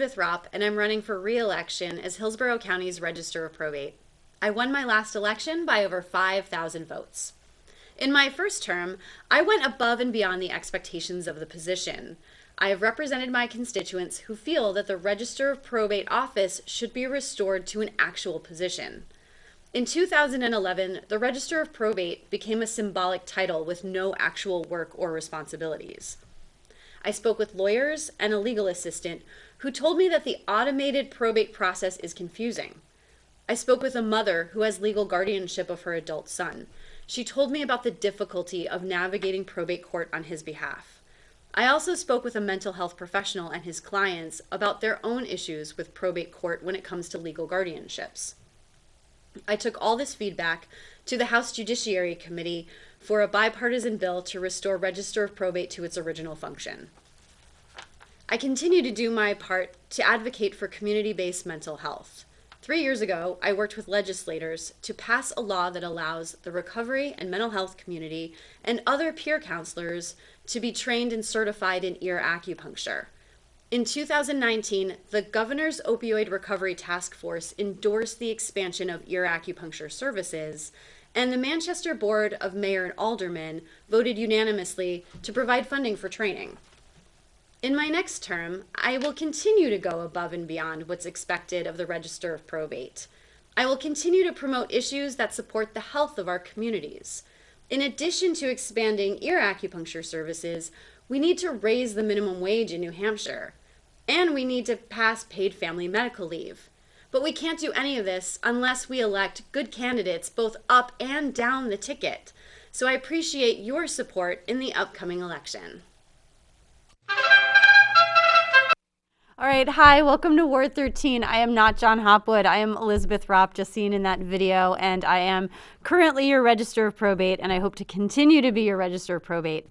Elizabeth Ropp, and I'm running for re-election as Hillsborough County's Register of Probate. I won my last election by over 5,000 votes. In my first term, I went above and beyond the expectations of the position. I have represented my constituents who feel that the Register of Probate office should be restored to an actual position. In 2011, the Register of Probate became a symbolic title with no actual work or responsibilities. I spoke with lawyers and a legal assistant who told me that the automated probate process is confusing. I spoke with a mother who has legal guardianship of her adult son. She told me about the difficulty of navigating probate court on his behalf. I also spoke with a mental health professional and his clients about their own issues with probate court when it comes to legal guardianships. I took all this feedback to the House Judiciary Committee for a bipartisan bill to restore Register of Probate to its original function. I continue to do my part to advocate for community-based mental health. 3 years ago, I worked with legislators to pass a law that allows the recovery and mental health community and other peer counselors to be trained and certified in ear acupuncture. In 2019, the Governor's Opioid Recovery Task Force endorsed the expansion of ear acupuncture services, and the Manchester Board of Mayor and Aldermen voted unanimously to provide funding for training. In my next term, I will continue to go above and beyond what's expected of the Register of Probate. I will continue to promote issues that support the health of our communities. In addition to expanding ear acupuncture services, we need to raise the minimum wage in New Hampshire, and we need to pass paid family medical leave. But we can't do any of this unless we elect good candidates both up and down the ticket. So I appreciate your support in the upcoming election. All right, hi, welcome to Ward 13. I am not Jon Hopwood. I am Elizabeth Ropp, just seen in that video, and I am currently your Register of Probate, and I hope to continue to be your Register of Probate.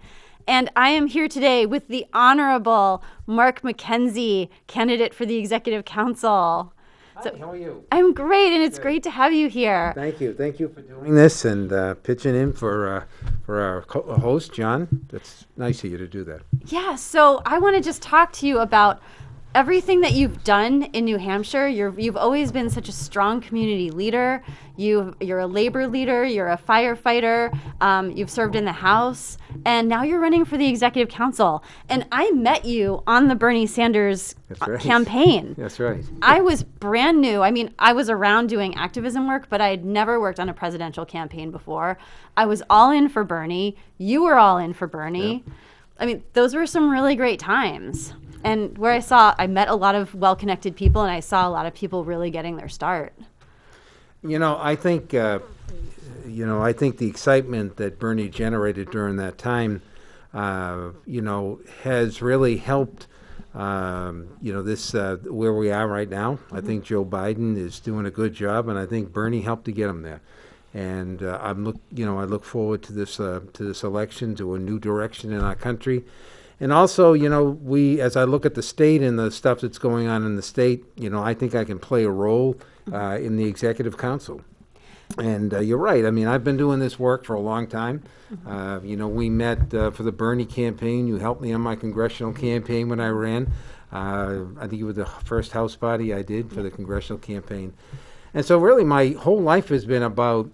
And I am here today with the Honorable Mark MacKenzie, candidate for the Executive Council. Hi, how are you? I'm great, and it's great to have you here. Thank you. Thank you for doing this and pitching in for our host, John. That's nice of you to do that. Yeah, so I want to just talk to you about everything that you've done in New Hampshire. You've always been such a strong community leader. You're a labor leader. You're a firefighter. You've served in the House, and now you're running for the Executive Council. And I met you on the Bernie Sanders campaign. That's right. I was brand new. I mean, I was around doing activism work, but I had never worked on a presidential campaign before. I was all in for Bernie. You were all in for Bernie. Yep. I mean, those were some really great times. And where I met a lot of well-connected people, and I saw a lot of people really getting their start. I think the excitement that Bernie generated during that time, has really helped, this where we are right now. Mm-hmm. I think Joe Biden is doing a good job, and I think Bernie helped to get him there. And I look forward to this election, to a new direction in our country. And also, as I look at the state and the stuff that's going on in the state, I think I can play a role in the Executive Council. And you're right. I mean, I've been doing this work for a long time. We met for the Bernie campaign. You helped me on my congressional campaign when I ran. I think it was the first House body I did for the congressional campaign. And so really my whole life has been about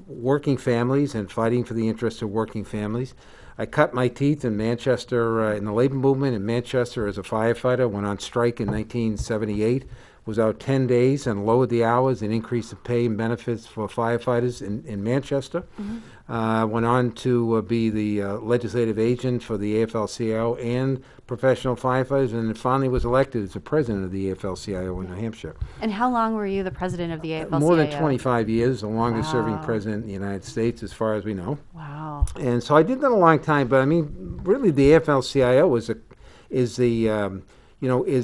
working families and fighting for the interests of working families. I cut my teeth in Manchester, in the labor movement in Manchester as a firefighter, went on strike in 1978, was out 10 days and lowered the hours and increased the pay and benefits for firefighters in Manchester. Mm-hmm. Went on to be the legislative agent for the AFL-CIO and professional firefighters, and finally was elected as the president of the AFL-CIO in New Hampshire. And how long were you the president of the AFL-CIO? More than 25 years, the longest serving president in the United States as far as we know. Wow. And so I did that a long time, but I mean, really the AFL-CIO is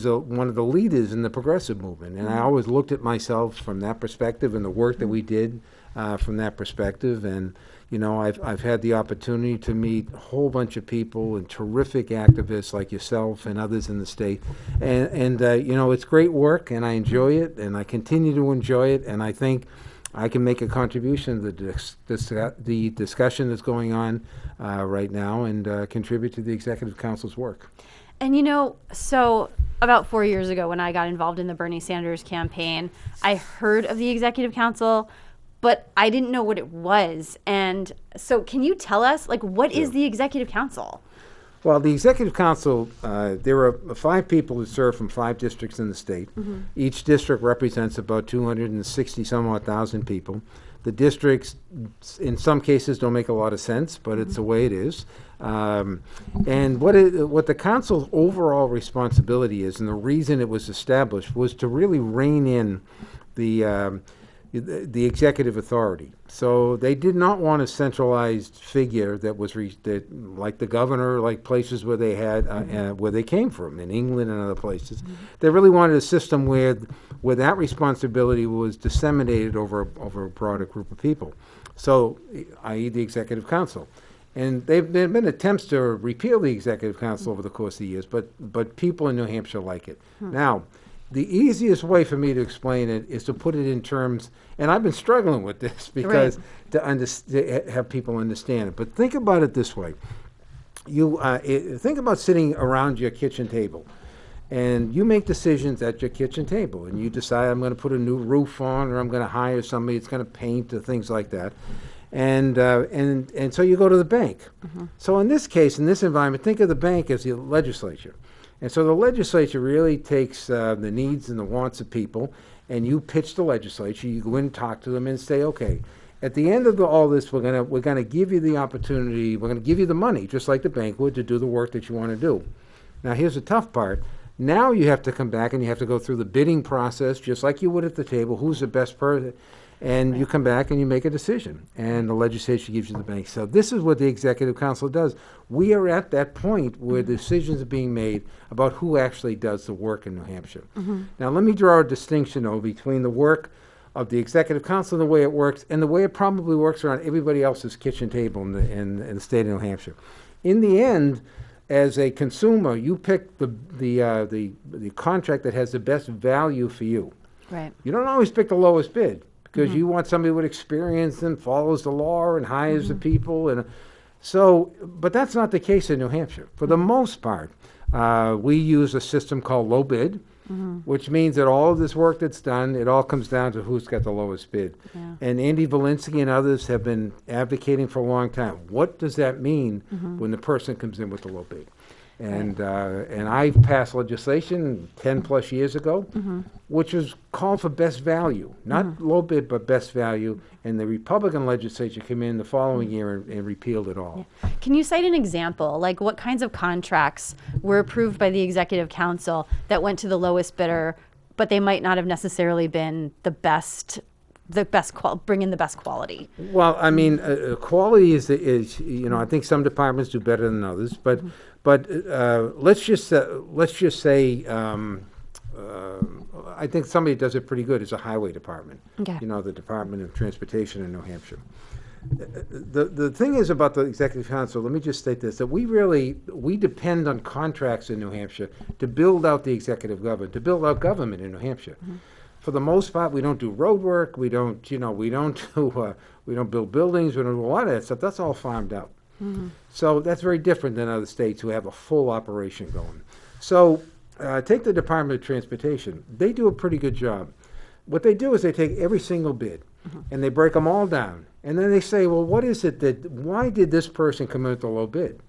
one of the leaders in the progressive movement. And I always looked at myself from that perspective and the work that we did from that perspective. And, I've had the opportunity to meet a whole bunch of people and terrific activists like yourself and others in the state. And it's great work, and I enjoy it, and I continue to enjoy it. And I think I can make a contribution to the discussion that's going on right now and contribute to the Executive Council's work. And you know, so about 4 years ago when I got involved in the Bernie Sanders campaign, I heard of the Executive Council, but I didn't know what it was. And so can you tell us, like, what is the Executive Council? Well, the Executive Council, there are 5 people who serve from 5 districts in the state. Each district represents about 260 some odd thousand people. The districts, in some cases, don't make a lot of sense, but it's the way it is. And what the council's overall responsibility is, and the reason it was established, was to really rein in the executive authority. So they did not want a centralized figure that was like the governor, like places where they had where they came from in England and other places. They really wanted a system where that responsibility was disseminated over a broader group of people. So, i.e., the Executive Council. And there have been attempts to repeal the Executive Council over the course of the years, but people in New Hampshire like it. Now, the easiest way for me to explain it is to put it in terms, and I've been struggling with this because to have people understand it. But think about it this way: think about sitting around your kitchen table, and you make decisions at your kitchen table, and you decide, I'm going to put a new roof on, or I'm going to hire somebody that's going to paint, or things like that. And so you go to the bank. So in this case, in this environment, think of the bank as the legislature. And so the legislature really takes the needs and the wants of people, and you pitch the legislature. You go in and talk to them and say, okay, at the end of all this, we're gonna give you the opportunity. We're gonna give you the money, just like the bank would, to do the work that you want to do. Now, here's the tough part. Now you have to come back and you have to go through the bidding process, just like you would at the table. Who's the best person? And you come back and you make a decision, and the legislature gives you the bank. So this is what the Executive Council does. We are at that point where decisions are being made about who actually does the work in New Hampshire. Now, let me draw a distinction, though, between the work of the Executive Council and the way it works, and the way it probably works around everybody else's kitchen table in the state of New Hampshire. In the end, as a consumer, you pick the contract that has the best value for you. Right. You don't always pick the lowest bid, because you want somebody with experience and follows the law and hires the people. And so, but that's not the case in New Hampshire. For the most part, we use a system called low bid, which means that all of this work that's done, it all comes down to who's got the lowest bid. Yeah. And Andy Valinsky and others have been advocating for a long time. What does that mean when the person comes in with the low bid? And I passed legislation 10 plus years ago, which was called for best value, not low bid, but best value. And the Republican legislature came in the following year and repealed it all. Yeah. Can you cite an example? Like, what kinds of contracts were approved by the Executive Council that went to the lowest bidder, but they might not have necessarily been the best bring in the best quality? Well, I mean, quality is I think some departments do better than others, but let's just say I think somebody does it pretty good is a highway department. Okay. The Department of Transportation in New Hampshire. The thing is about the Executive Council, let me just state this, that we depend on contracts in New Hampshire to build out the executive government, to build out government in New Hampshire. For the most part, we don't do road work. We don't build buildings. We don't do a lot of that stuff. That's all farmed out. So that's very different than other states who have a full operation going. So take the Department of Transportation. They do a pretty good job. What they do is they take every single bid and they break them all down. And then they say, well, why did this person come in with a low bid?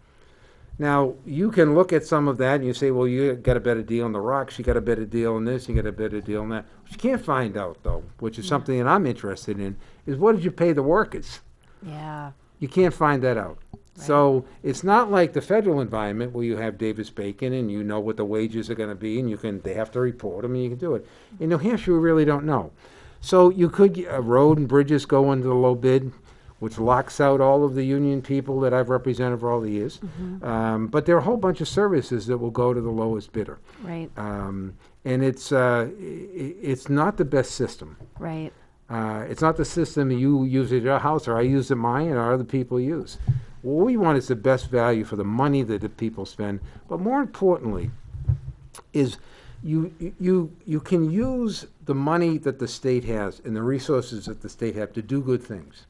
Now, you can look at some of that and you say, well, you got a better deal on the rocks, you got a better deal on this, you got a better deal on that. What you can't find out, though, which is something that I'm interested in, is what did you pay the workers? Yeah. You can't find that out. Right. So it's not like the federal environment where you have Davis-Bacon and you know what the wages are going to be and they have to report them and you can do it. In New Hampshire, we really don't know. So you could, road and bridges go under the low bid, which locks out all of the union people that I've represented for all the years. But there are a whole bunch of services that will go to the lowest bidder. Right. And it's not the best system. Right. It's not the system you use at your house or I use at mine or other people use. What we want is the best value for the money that the people spend. But more importantly is you can use the money that the state has and the resources that the state have to do good things.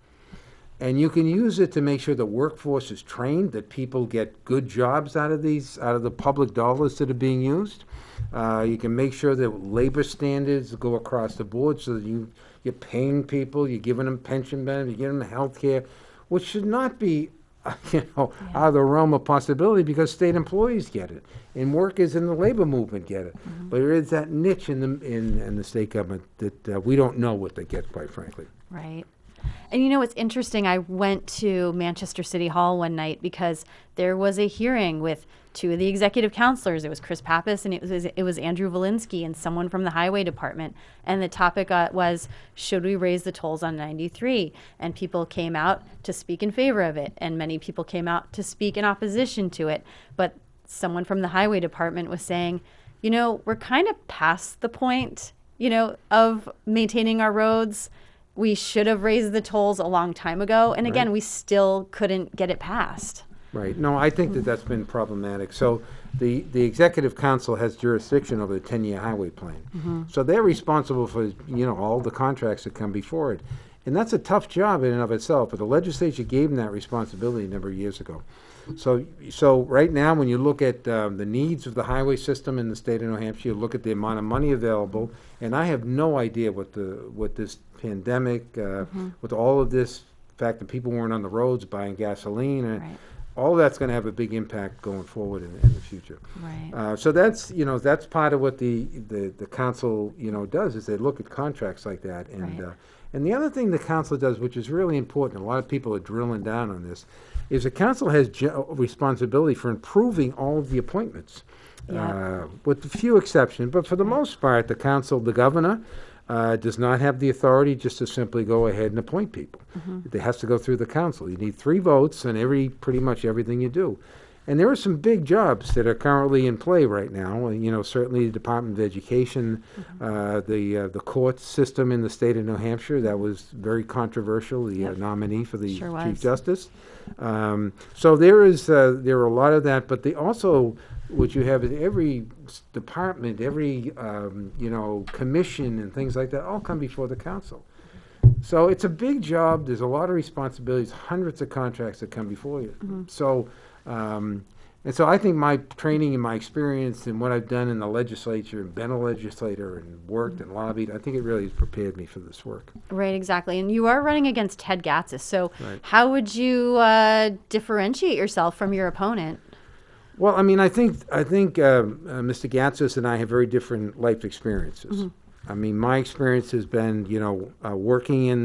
And you can use it to make sure the workforce is trained, that people get good jobs out of the public dollars that are being used. You can make sure that labor standards go across the board so that you're paying people, you're giving them pension benefits, you're giving them health care, which should not be out of the realm of possibility because state employees get it and workers in the labor movement get it. But there is that niche in the state government that we don't know what they get, quite frankly. Right. And it's interesting. I went to Manchester City Hall one night because there was a hearing with two of the executive counselors. It was Chris Pappas and it was Andrew Valinsky and someone from the highway department. And the topic was, should we raise the tolls on 93? And people came out to speak in favor of it. And many people came out to speak in opposition to it. But someone from the highway department was saying, we're kind of past the point, of maintaining our roads. We should have raised the tolls a long time ago. And again, we still couldn't get it passed. Right. No, I think that's been problematic. So the Executive Council has jurisdiction over the 10-year highway plan. So they're responsible for, all the contracts that come before it. And that's a tough job in and of itself, but the legislature gave them that responsibility a number of years ago. So right now, when you look at the needs of the highway system in the state of New Hampshire, you look at the amount of money available, and I have no idea what this pandemic, with all of this fact that people weren't on the roads buying gasoline, and all of that's going to have a big impact going forward in the future. Right. So that's part of what the council does, is they look at contracts like that, and the other thing the council does, which is really important, a lot of people are drilling down on this, is the council has responsibility for improving all of the appointments, with a few exceptions. But for the most part, the council, the governor, does not have the authority just to simply go ahead and appoint people. It has to go through the council. You need 3 votes on pretty much everything you do. And there are some big jobs that are currently in play right now. Certainly the Department of Education, the court system in the state of New Hampshire, that was very controversial, the nominee for the Chief Justice. So there are a lot of that, but what you have is every department, every commission and things like that all come before the council. So it's a big job. There's a lot of responsibilities, hundreds of contracts that come before you. So I think my training and my experience and what I've done in the legislature and been a legislator and worked and lobbied, I think it really has prepared me for this work. Right, exactly. And you are running against Ted Gatzis. So how would you differentiate yourself from your opponent? Well, I think Mr. Gatzis and I have very different life experiences. My experience has been, working in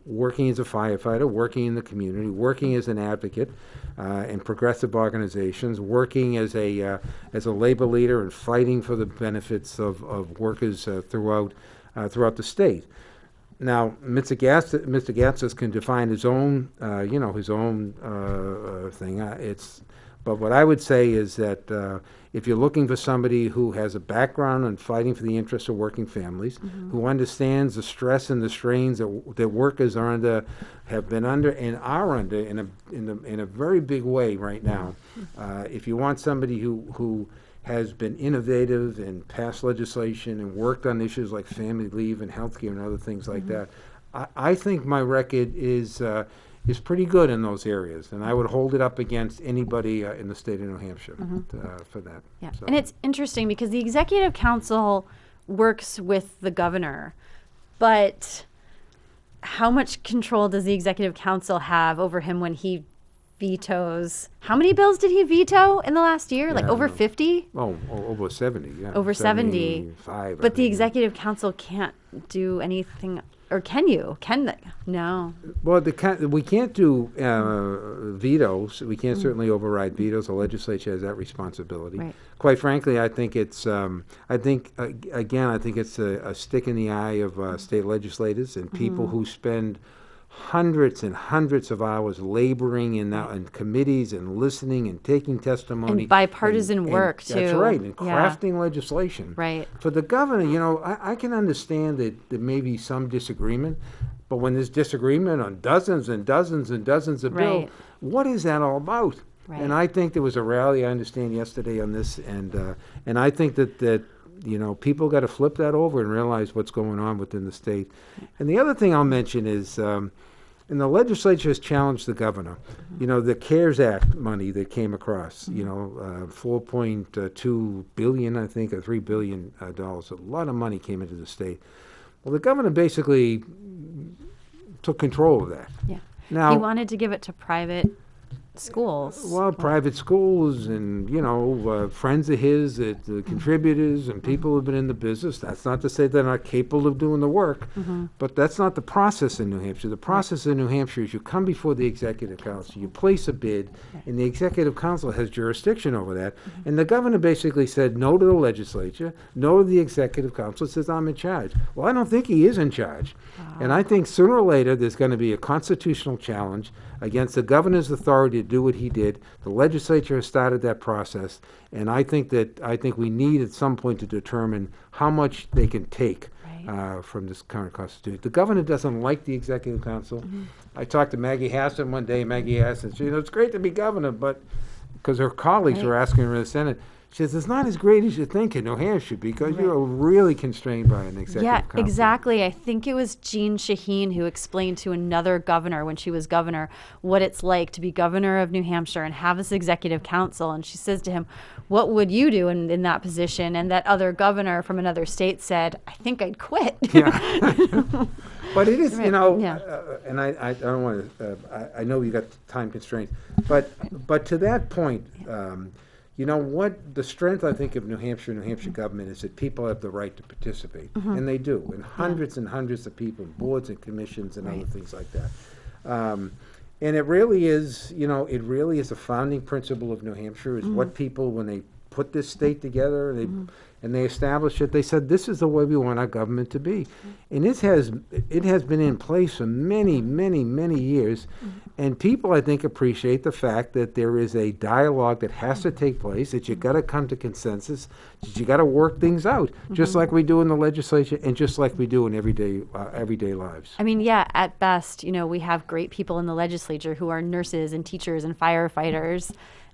working as a firefighter, working in the community, working as an advocate in progressive organizations, working as a labor leader and fighting for the benefits of workers throughout the state. Now, Mr. Gatzis can define his own, thing. But what I would say is that if you're looking for somebody who has a background in fighting for the interests of working families, who understands the stress and the strains that workers are under, have been under, and are under in a very big way right now, if you want somebody who has been innovative and passed legislation and worked on issues like family leave and healthcare and other things like that, I think my record is pretty good in those areas, and I would hold it up against anybody in the state of New Hampshire for that. Yeah, so. And it's interesting because the Executive Council works with the governor, but how much control does the Executive Council have over him when he vetoes? How many bills did he veto in the last year? Like over 50? Oh, over 70, yeah. Over 70. 75. But the Executive Council can't do anything. Or can you? Can they? No. Well, we can't do vetoes. We can't certainly override vetoes. The legislature has that responsibility. Right. Quite frankly, I think it's. I think it's a stick in the eye of state legislators and people who spend hundreds and hundreds of hours laboring in committees and listening and taking testimony. And bipartisan work, too. That's right, and crafting legislation. Right. For the governor, I can understand that there may be some disagreement, but when there's disagreement on dozens and dozens and dozens of bills, what is that all about? Right. And I think there was a rally, I understand, yesterday on this, and I think that people got to flip that over and realize what's going on within the state. And the other thing I'll mention is, and And the legislature has challenged the governor. You know, the CARES Act money that came across, you know, $4.2 billion, I think, or $3 billion. A lot of money came into the state. Well, the governor basically took control of that. Yeah. Now, He wanted to give it to private schools. well, private schools and, you know, friends of his, contributors and people who've been in the business. That's not to say they're not capable of doing the work, but that's not the process in New Hampshire. The process in New Hampshire is you come before the Executive Council, you place a bid, and the Executive Council has jurisdiction over that. And the governor basically said no to the legislature, no to the Executive Council, says I'm in charge. Well, I don't think he is in charge. And I think sooner or later there's going to be a constitutional challenge against the governor's authority to do what he did. The legislature has started that process, and I think we need at some point to determine how much they can take from this current constitution. The governor doesn't like the Executive Council. I talked to Maggie Hassan one day. Maggie Hassan said, you know, it's great to be governor, but because her colleagues were asking her in the Senate, she says, it's not as great as you think in New Hampshire because you're really constrained by an executive council. Yeah, exactly. I think it was Jean Shaheen who explained to another governor when she was governor what it's like to be governor of New Hampshire and have this executive council. And she says to him, what would you do in that position? And that other governor from another state said, I think I'd quit. Yeah. But it is, you know, and I don't want to, I know you got time constraints, but to that point, you know what, the strength, I think, of New Hampshire government is that people have the right to participate, and they do, and hundreds and hundreds of people, boards and commissions and other things like that. And it really is, you know, it really is a founding principle of New Hampshire, is what people, when they put this state together, and they established it, they said, this is the way we want our government to be. And it has been in place for many, many, many years. And people, I think, appreciate the fact that there is a dialogue that has to take place, that you got to come to consensus, that you got to work things out, just like we do in the legislature and just like we do in everyday lives. I mean, yeah, at best, you know, we have great people in the legislature who are nurses and teachers and firefighters.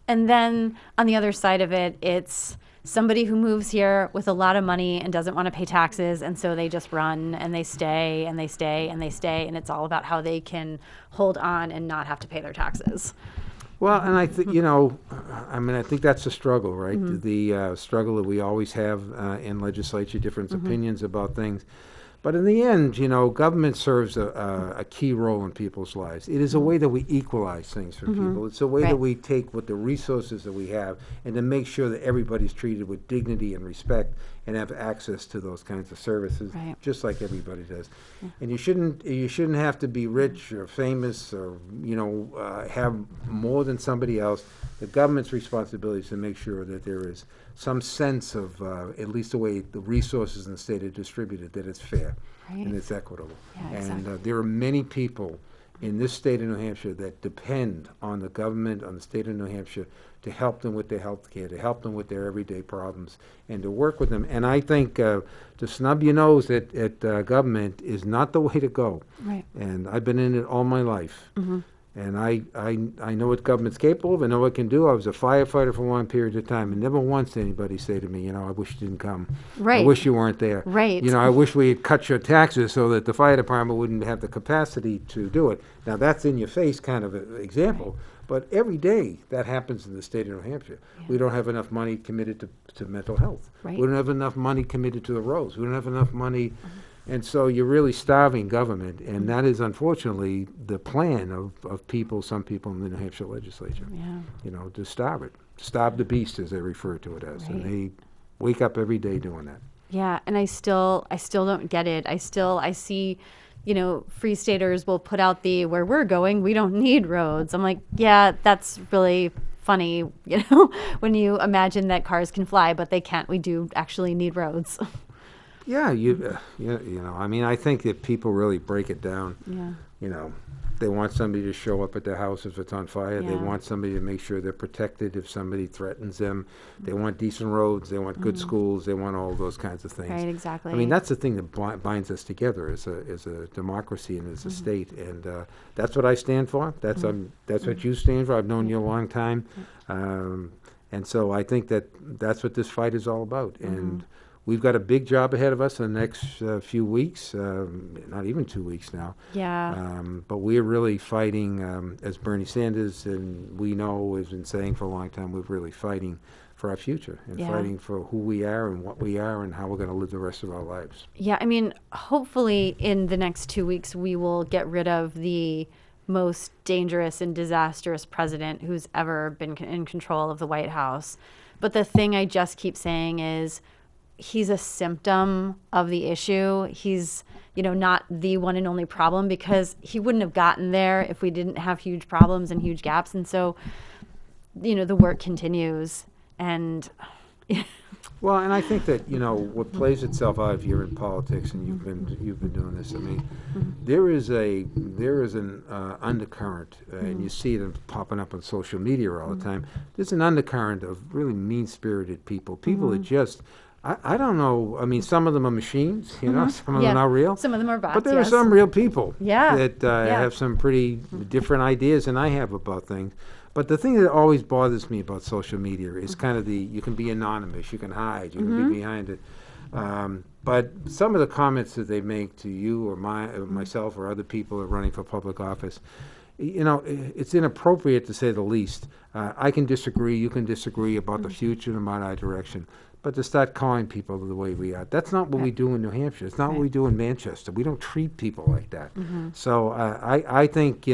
And then on the other side of it, it's somebody who moves here with a lot of money and doesn't want to pay taxes, and so they just run and they stay and they stay and they stay, and it's all about how they can hold on and not have to pay their taxes. Well, and I think, you know, I mean, I think that's the struggle, right? The struggle that we always have in legislature, different opinions about things. But in the end, you know, government serves a key role in people's lives. It is a way that we equalize things for people. It's a way that we take what the resources that we have and to make sure that everybody's treated with dignity and respect and have access to those kinds of services, just like everybody does. And you shouldn't have to be rich or famous or, you know, have more than somebody else. The government's responsibility is to make sure that there is some sense of, at least the way the resources in the state are distributed, that it's fair and it's equitable. And there are many people in this state of New Hampshire that depend on the government, on the state of New Hampshire, to help them with their health care, to help them with their everyday problems, and to work with them. And I think to snub your nose at government is not the way to go. And I've been in it all my life. And I know what government's capable of. I know what it can do. I was a firefighter for a long period of time, and never once did anybody say to me, you know, I wish you didn't come. I wish you weren't there. You know, I wish we had cut your taxes so that the fire department wouldn't have the capacity to do it. Now, that's in your face kind of an example. But every day that happens in the state of New Hampshire. We don't have enough money committed to mental health. We don't have enough money committed to the roads. We don't have enough money. And so you're really starving government, and that is unfortunately the plan of people, some people in the New Hampshire legislature, you know, to starve it, starve the beast, as they refer to it as. And they wake up every day doing that. Yeah, and I still don't get it. I see, you know, Free Staters will put out where we're going, we don't need roads. I'm like, yeah, that's really funny, you know, when you imagine that cars can fly, but they can't. We do actually need roads. Yeah, you know, I mean, I think that people really break it down. You know, they want somebody to show up at their house if it's on fire. They want somebody to make sure they're protected if somebody threatens them. They want decent roads. They want good schools. They want all those kinds of things. Right, exactly. I mean, that's the thing that binds us together as a democracy and as a state. And that's what I stand for. That's what you stand for. I've known you a long time. And so I think that's what this fight is all about. And we've got a big job ahead of us in the next few weeks, not even 2 weeks now. Yeah. But we're really fighting, as Bernie Sanders and we know has been saying for a long time, we're really fighting for our future and fighting for who we are and what we are and how we're going to live the rest of our lives. Yeah, I mean, hopefully in the next 2 weeks, we will get rid of the most dangerous and disastrous president who's ever been in control of the White House. But the thing I just keep saying is he's a symptom of the issue. He's, not the one and only problem, because he wouldn't have gotten there if we didn't have huge problems and huge gaps. And so, the work continues. And well, and I think that what plays itself out if you're in politics and you've been doing this. I mean, there is an undercurrent, and you see it popping up on social media all the time. There's an undercurrent of really mean-spirited people that just. I don't know. I mean, some of them are machines, some of them are not real. Some of them are bots, but there are some real people that Yeah. have some pretty different ideas than I have about things. But the thing that always bothers me about social media is kind of you can be anonymous, you can hide, you can be behind it. But some of the comments that they make to you or myself or other people who are running for public office, it's inappropriate to say the least. I can disagree, you can disagree about the future and about our direction. But to start calling people the way we are, that's not what we do in New Hampshire. It's not what we do in Manchester. We don't treat people like that. So I think,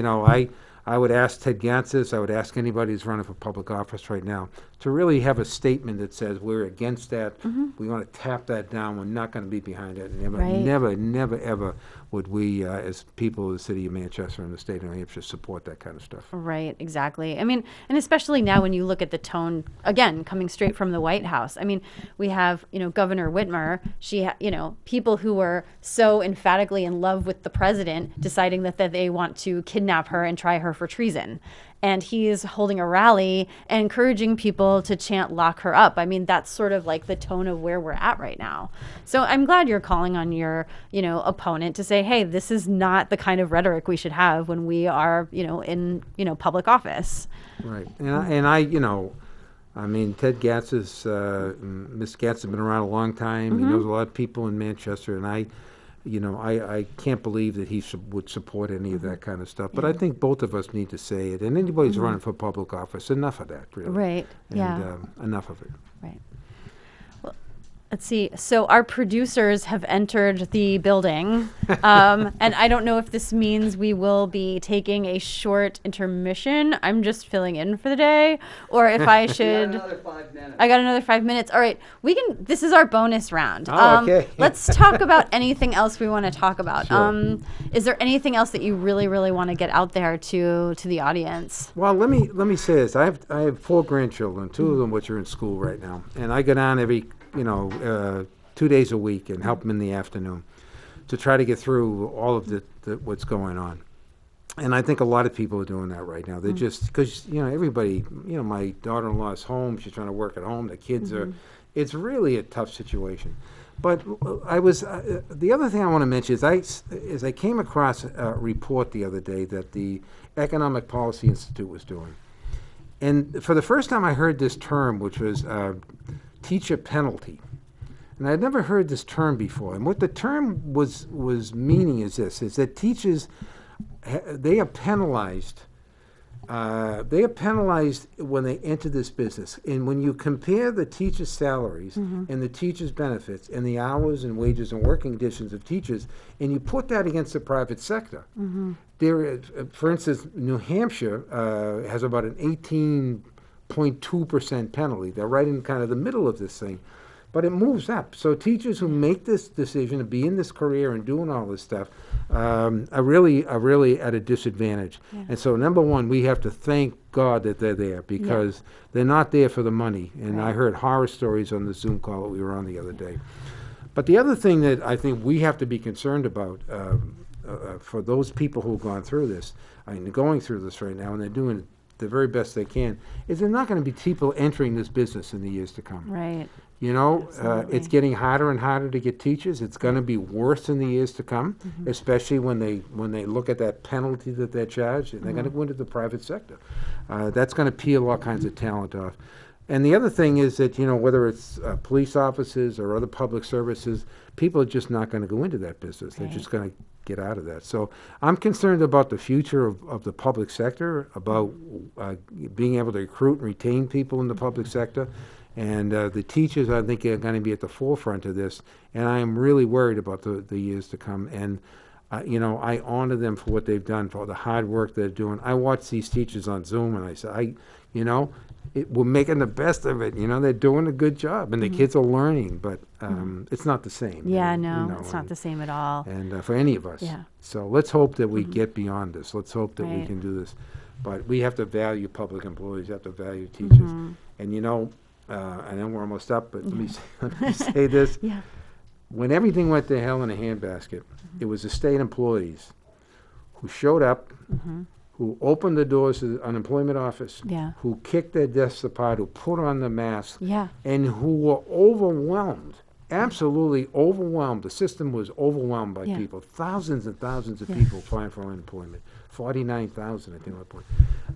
I would ask Ted Gansas, I would ask anybody who's running for public office right now to really have a statement that says we're against that. We want to tap that down. We're not going to be behind it. Never, ever would we, as people of the city of Manchester and the state of New Hampshire, support that kind of stuff. Right, exactly. I mean, and especially now when you look at the tone, again, coming straight from the White House. I mean, we have, Governor Whitmer, people who were so emphatically in love with the president deciding that they want to kidnap her and try her for treason. And he's holding a rally and encouraging people to chant "lock her up." I mean, that's sort of like the tone of where we're at right now. So I'm glad you're calling on your, opponent to say, hey, this is not the kind of rhetoric we should have when we are, in, public office. Right. And I mean, Ted Gatsas, Miss Gatz has been around a long time. He knows a lot of people in Manchester, and I can't believe that he would support any of that kind of stuff. But I think both of us need to say it. And anybody who's running for public office, enough of that, really. Right, and, enough of it. Right. Well, let's see. So our producers have entered the building. And I don't know if this means we will be taking a short intermission. I'm just filling in for the day. Or if I should... Another 5 minutes. I got another 5 minutes. All right. This is our bonus round. Okay. Let's talk about anything else we want to talk about. Sure. Is there anything else that you really, really want to get out there to the audience? Well, let me say this. I have 4 grandchildren, 2 of them which are in school right now. And I go down every, 2 days a week and help them in the afternoon to try to get through all of what's going on. And I think a lot of people are doing that right now. They're just, because, everybody, my daughter-in-law's home. She's trying to work at home. The kids are, it's really a tough situation. But the other thing I want to mention is I came across a report the other day that the Economic Policy Institute was doing. And for the first time I heard this term, which was teacher penalty. And I'd never heard this term before. And what the term was meaning is this, is that teachers, they are penalized. They are penalized when they enter this business. And when you compare the teachers' salaries and the teachers' benefits and the hours and wages and working conditions of teachers, and you put that against the private sector, there is, for instance, New Hampshire has about an 18.2% penalty. They're right in kind of the middle of this thing. But it moves up. So teachers who make this decision to be in this career and doing all this stuff are really at a disadvantage. Yeah. And so, number one, we have to thank God that they're there, because they're not there for the money. And I heard horror stories on the Zoom call that we were on the other day. But the other thing that I think we have to be concerned about for those people who have gone through this, going through this right now, and they're doing the very best they can, is there not going to be people entering this business in the years to come. Right. It's getting harder and harder to get teachers. It's going to be worse in the years to come, especially when they look at that penalty that they're charged, and they're going to go into the private sector. That's going to peel all kinds of talent off. And the other thing is that, whether it's police officers or other public services, people are just not going to go into that business. They're just going to get out of that. So I'm concerned about the future of the public sector, about being able to recruit and retain people in the public sector. And the teachers, I think, are going to be at the forefront of this. And I am really worried about the years to come. And, I honor them for what they've done, for the hard work they're doing. I watch these teachers on Zoom, and I say, we're making the best of it. They're doing a good job, and the kids are learning, but it's not the same. Yeah, no, it's not the same at all. And for any of us. Yeah. So let's hope that we get beyond this. Let's hope that we Right. can do this. But we have to value public employees, have to value teachers. And I know we're almost up, but let me say this. Yeah. When everything went to hell in a handbasket, it was the state employees who showed up, who opened the doors to the unemployment office, Yeah. who kicked their desks apart, who put on the masks, Yeah. and who were overwhelmed, absolutely overwhelmed. The system was overwhelmed by Yeah. people. Thousands and thousands of people applying for unemployment. 49,000, I think, at one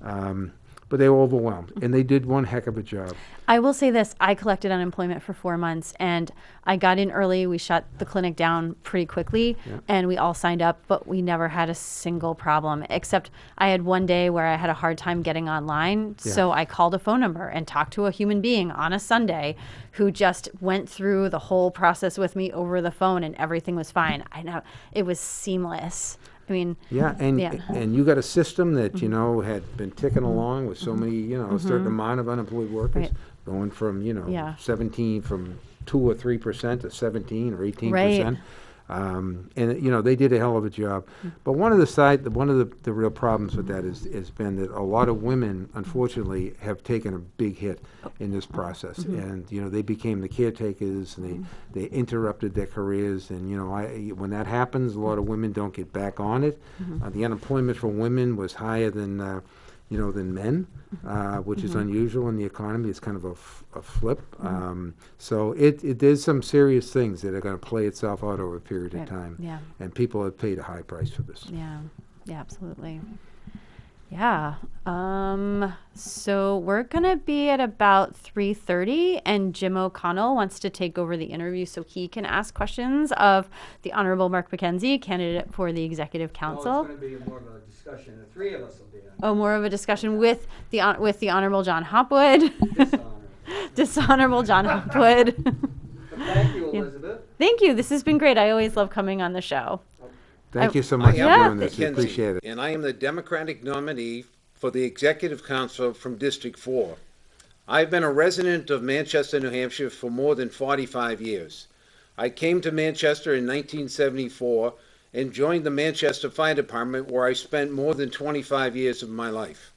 point. But they were overwhelmed, and they did one heck of a job. I will say this, I collected unemployment for 4 months, and I got in early. We shut the clinic down pretty quickly, and we all signed up, but we never had a single problem, except I had one day where I had a hard time getting online. So I called a phone number and talked to a human being on a Sunday who just went through the whole process with me over the phone, and everything was fine. I know it was seamless. I mean, and you got a system that had been ticking along with so many, a certain amount of unemployed workers, Right. going from 17 from 2 or 3% to 17 or 18%. And they did a hell of a job. But one of the real problems with that has been that a lot of women, unfortunately, have taken a big hit in this process. And they became the caretakers, and they interrupted their careers. And when that happens, a lot of women don't get back on it. The unemployment for women was higher than men, which is unusual in the economy. It's kind of a flip. So there's some serious things that are going to play itself out over a period of time. Yeah. And people have paid a high price for this. Yeah, absolutely. Yeah. So we're going to be at about 3:30, and Jim O'Connell wants to take over the interview so he can ask questions of the Honorable Mark MacKenzie, candidate for the Executive Council. Well, it's going to be more of a discussion. The three of us will be on. Oh, more of a discussion with the Honorable Jon Hopwood. Dishonorable Jon Hopwood. Thank you, Elizabeth. Thank you. This has been great. I always love coming on the show. Thank you so much for Yeah. doing this. We appreciate it. And I am the Democratic nominee for the Executive Council from District 4. I've been a resident of Manchester, New Hampshire for more than 45 years. I came to Manchester in 1974 and joined the Manchester Fire Department, where I spent more than 25 years of my life.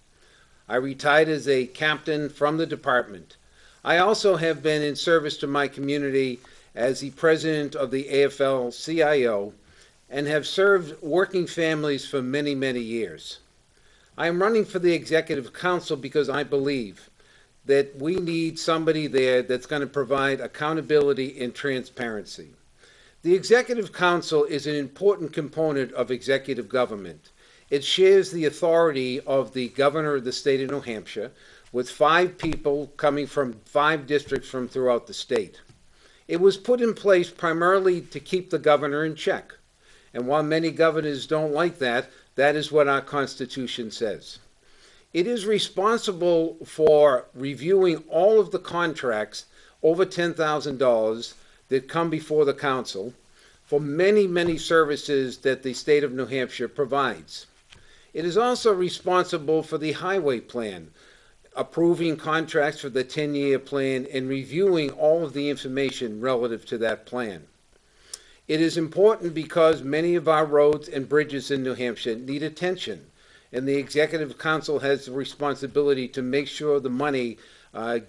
I retired as a captain from the department. I also have been in service to my community as the president of the AFL-CIO and have served working families for many, many years. I am running for the Executive Council because I believe that we need somebody there that's going to provide accountability and transparency. The Executive Council is an important component of executive government. It shares the authority of the governor of the state of New Hampshire, with 5 people coming from 5 districts from throughout the state. It was put in place primarily to keep the governor in check. And while many governors don't like that, that is what our Constitution says. It is responsible for reviewing all of the contracts over $10,000 that come before the council for many, many services that the state of New Hampshire provides. It is also responsible for the highway plan, approving contracts for the 10-year plan and reviewing all of the information relative to that plan. It is important because many of our roads and bridges in New Hampshire need attention, and the Executive Council has the responsibility to make sure the money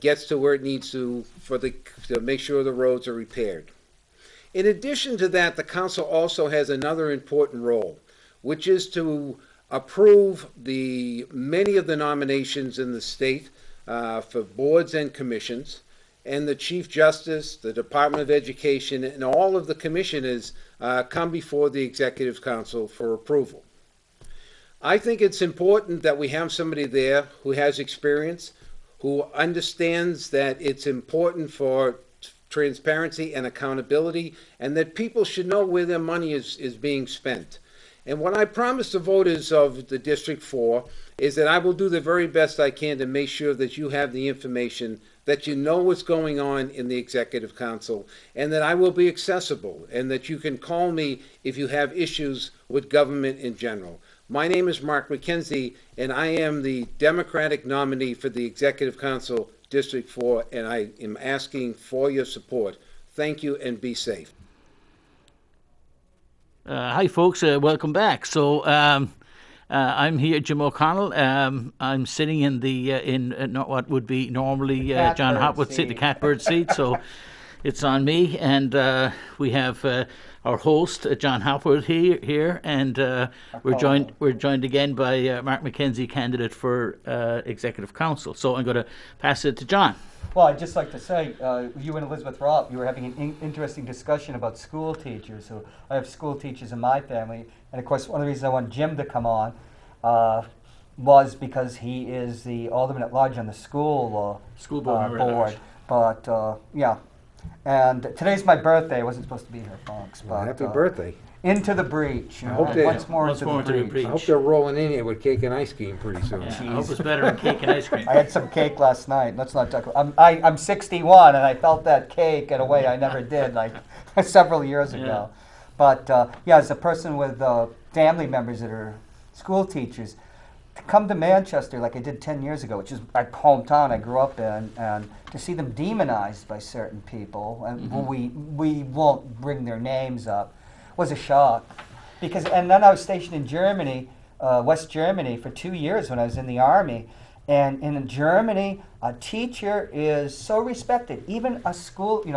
gets to where it needs to make sure the roads are repaired. In addition to that, the Council also has another important role, which is to approve many of the nominations in the state for boards and commissions, and the Chief Justice, the Department of Education, and all of the commissioners come before the Executive Council for approval. I think it's important that we have somebody there who has experience, who understands that it's important for transparency and accountability, and that people should know where their money is being spent. And what I promise the voters of the District 4 is that I will do the very best I can to make sure that you have the information, that you know what's going on in the Executive Council, and that I will be accessible, and that you can call me if you have issues with government in general. My name is Mark MacKenzie, and I am the Democratic nominee for the Executive Council District 4, and I am asking for your support. Thank you, and be safe. Hi, folks. Welcome back. So I'm here, Jim O'Connell. I'm sitting in not what would be normally Jon Hopwood seat, the catbird seat. So it's on me, and we have our host, Jon Hopwood here, and we're joined again by Mark MacKenzie, candidate for Executive Council. So I'm going to pass it to Jon. Well, I'd just like to say, you and Elizabeth Ropp, you were having an interesting discussion about school teachers. So I have school teachers in my family, and of course, one of the reasons I want Jim to come on was because he is the alderman at large on the school board. But yeah, and today's my birthday. I wasn't supposed to be here, folks. But Happy birthday. Into the breach. You know, hope they- once more into the breach. I hope they're rolling in here with cake and ice cream pretty soon. Yeah, I hope it's better than cake and ice cream. I had some cake last night. Let's not talk. I'm 61, and I felt that cake in a way I never did, like several years ago. But yeah, as a person with family members that are school teachers, to come to Manchester like I did 10 years ago, which is my hometown I grew up in, and to see them demonized by certain people, and who we won't bring their names up, was a shock. And then I was stationed in Germany, West Germany, for 2 years when I was in the Army. And in Germany, a teacher is so respected. Even a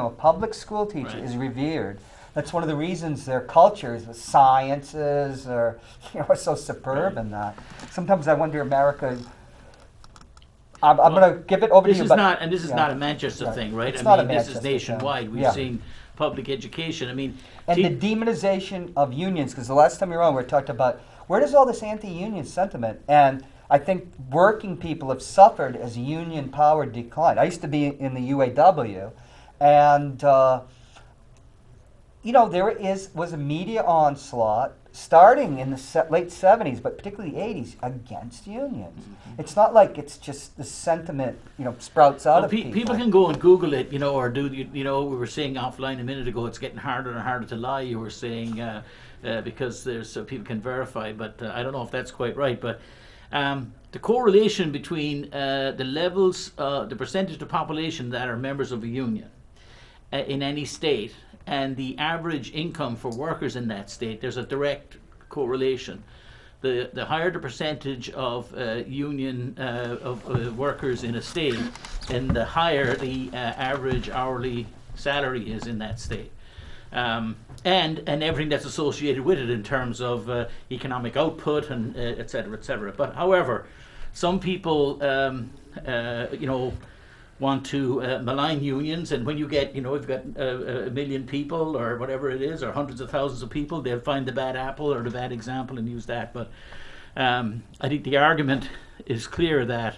public school teacher is revered. That's one of the reasons their cultures, the sciences, are so superb in that. Sometimes I wonder, America. I'm going to give it over to you. This is not a Manchester thing, right? It's not a this is Manchester nationwide. thing. We've seen public education. And the demonization of unions, because the last time we were on, we talked about where does all this anti-union sentiment, and I think working people have suffered as union power declined. I used to be in the UAW, and there was a media onslaught starting in the late 70s, but particularly the 80s, against unions. It's not like it's just the sentiment, sprouts out of people. People can go and Google it, or do, we were saying offline a minute ago, it's getting harder and harder to lie, you were saying, because people can verify, but I don't know if that's quite right. But the correlation between the levels, the percentage of population that are members of a union in any state, and the average income for workers in that state, there's a direct correlation. The higher the percentage of union of workers in a state, and the higher the average hourly salary is in that state. And everything that's associated with it in terms of economic output and et cetera, et cetera. But however, some people want to malign unions, and when you get, if you've got a million people or whatever it is, or hundreds of thousands of people, they'll find the bad apple or the bad example and use that. But I think the argument is clear that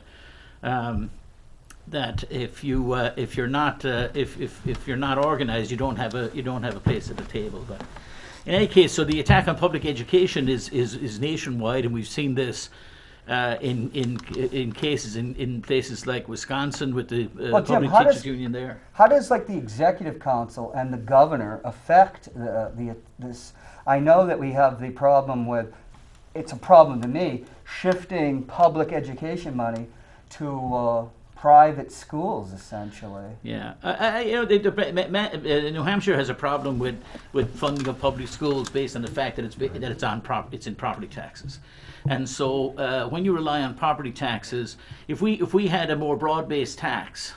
if you're not organized, you don't have a place at the table. But in any case, so the attack on public education is nationwide, and we've seen this. In cases in places like Wisconsin with the public teachers union there. How does the Executive Council and the governor affect this? I know that we have the problem with, it's a problem to me, shifting public education money to private schools, essentially. Yeah, New Hampshire has a problem with funding of public schools based on the fact that it's in property taxes. And so when you rely on property taxes, if we had a more broad-based tax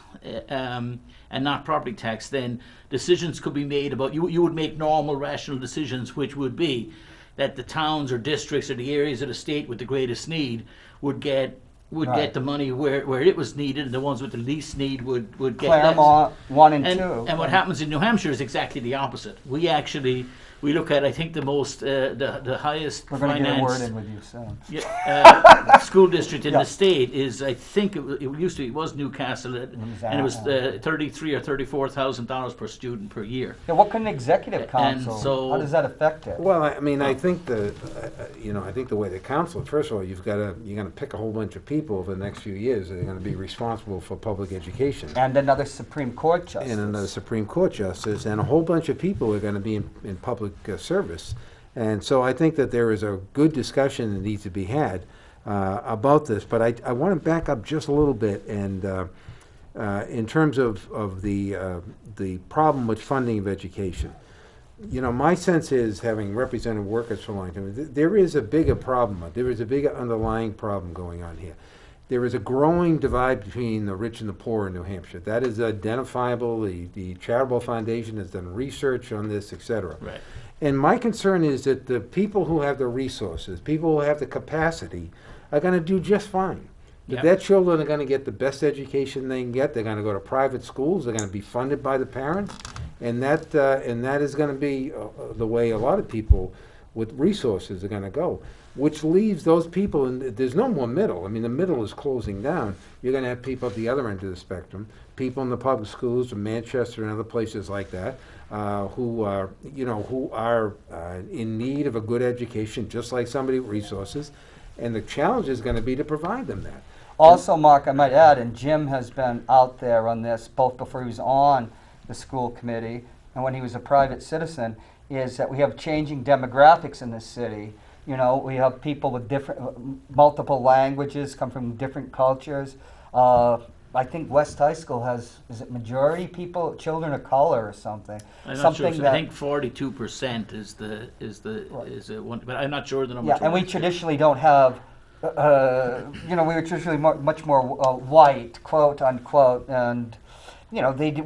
and not property tax, then decisions could be made about, you would make normal rational decisions, which would be that the towns or districts or the areas of the state with the greatest need would get the money where it was needed, and the ones with the least need would get Claremont less. 1 and 2. And what happens in New Hampshire is exactly the opposite. We actually we look at, I think, the most, the highest We're going to get a word financed in with you soon. school district in Yeah. the state is, I think, it was Newcastle, and it was $33,000 or $34,000 per student per year. Yeah, what can an executive And council, so- how does that affect it? Well, I mean, I think I think the way the council, first of all, you're going to pick a whole bunch of people over the next few years that are going to be responsible for public education. And another Supreme Court justice. And another Supreme Court justice, and a whole bunch of people are going to be in public service. And so I think that there is a good discussion that needs to be had about this. But I want to back up just a little bit, and in terms of the problem with funding of education. My sense is, having represented workers for a long time, there is a bigger problem. There is a bigger underlying problem going on here. There is a growing divide between the rich and the poor in New Hampshire. That is identifiable. The Charitable Foundation has done research on this, et cetera. Right. And my concern is that the people who have the resources, people who have the capacity, are going to do just fine. Yep. Their children are going to get the best education they can get. They're going to go to private schools. They're going to be funded by the parents. And that is going to be the way a lot of people with resources are going to go, which leaves those people, and there's no more middle. I mean, the middle is closing down. You're going to have people at the other end of the spectrum, people in the public schools in Manchester and other places like that, who are in need of a good education, just like somebody with resources, and the challenge is going to be to provide them that. Also, Mark, I might add, and Jim has been out there on this both before he was on the school committee and when he was a private citizen, is that we have changing demographics in this city. We have people with multiple languages, come from different cultures. I think West High School has, is it majority people, children of color or something? I'm not Something sure. I think 42% is one, but I'm not sure the number. Yeah, and we traditionally don't have, we were traditionally much more white, quote unquote, and we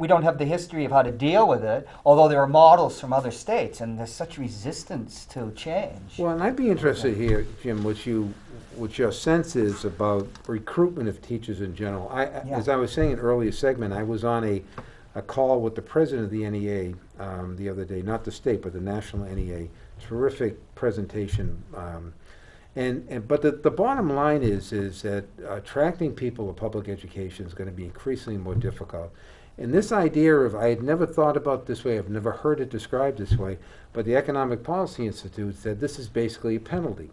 don't have the history of how to deal with it, although there are models from other states, and there's such resistance to change. Well, and I'd be interested here, Jim, what your sense is about recruitment of teachers in general. As I was saying in an earlier segment, I was on a call with the president of the NEA the other day, not the state, but the national NEA. Terrific presentation. But the bottom line is that attracting people to public education is going to be increasingly more difficult. And this idea of, I had never thought about it this way, I've never heard it described this way, but the Economic Policy Institute said this is basically a penalty.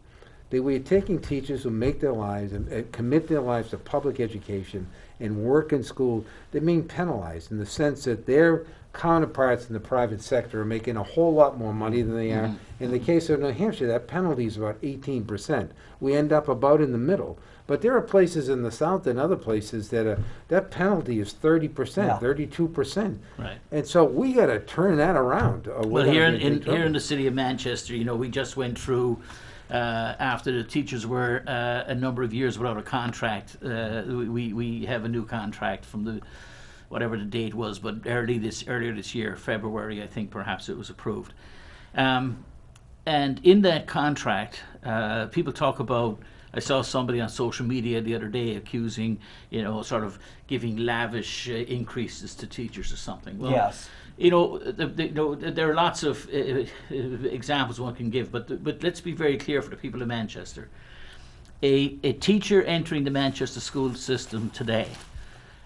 That we're taking teachers who make their lives and commit their lives to public education and work in school, they're being penalized in the sense that their counterparts in the private sector are making a whole lot more money than they are. In the case of New Hampshire, that penalty is about 18%. We end up about in the middle. But there are places in the South and other places that penalty is 30%, 32%. Right. And so we got to turn that around. Well, here in the city of Manchester, we just went through, after the teachers were a number of years without a contract, we have a new contract from the, whatever the date was, but earlier this year, February, I think perhaps it was approved. And in that contract, people talk about, I saw somebody on social media the other day accusing, sort of giving lavish increases to teachers or something. Well, yes. There are lots of examples one can give, but let's be very clear for the people of Manchester. A teacher entering the Manchester school system today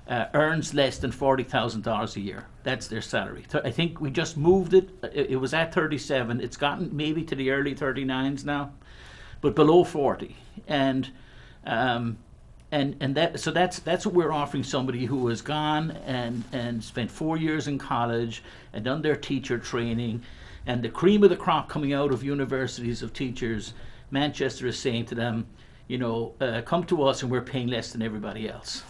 earns less than $40,000 a year. That's their salary. I think we just moved it. It was at 37. It's gotten maybe to the early 39s now, but below 40. And that's what we're offering somebody who has gone and spent 4 years in college and done their teacher training, and the cream of the crop coming out of universities of teachers. Manchester is saying to them, come to us and we're paying less than everybody else.